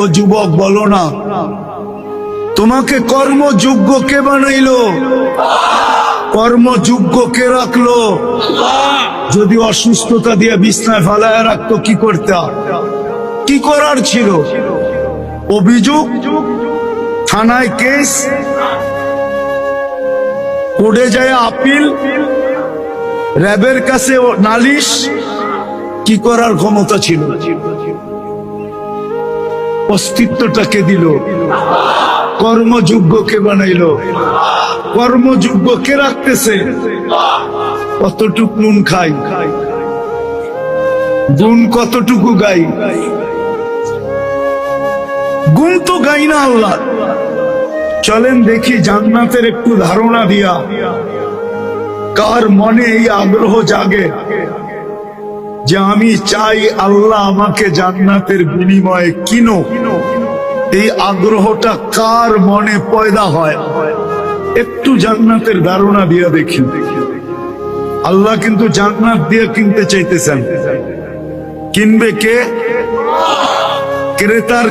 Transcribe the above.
ও যুবক বলো না, তোমাকে কর্মযোগ্য কে বানাইলো? কর্মযোগ্য কে রাখলো? যদি অসুস্থতা দিয়ে বিছনায় ফেলায় রাখতো কি করতে? কি করার ছিল? অভিযোগ, থানায় কেস, কোর্টে যায় আপিল, র্যাবের কাছে নালিশ, কি করার ক্ষমতা ছিল? অস্তিত্বটাকে দিল। কর্মযোগ্যকে বানাইলো। কর্মযোগ্যকে রাখতেছে। কতটুক নুন খাই, গুণ কতটুকু গাই? গুণ তো গাই না আল্লাহ। চলেন দেখি জান্নাতের একটু ধারণা দিয়া কার মনে এই আগ্রহ জাগে যে আমি চাই আল্লাহ আমাকে জান্নাতের বিনিময়ে কিনো। এই আগ্রহটা কার মনে পয়দা হয়? একটু জান্নাতের ধারণা দিয়া দেখি। আল্লাহ কিন্তু জান্নাত দিয়ে কিনতে চাইতেছেন। কিনবে কে? ক্রেতার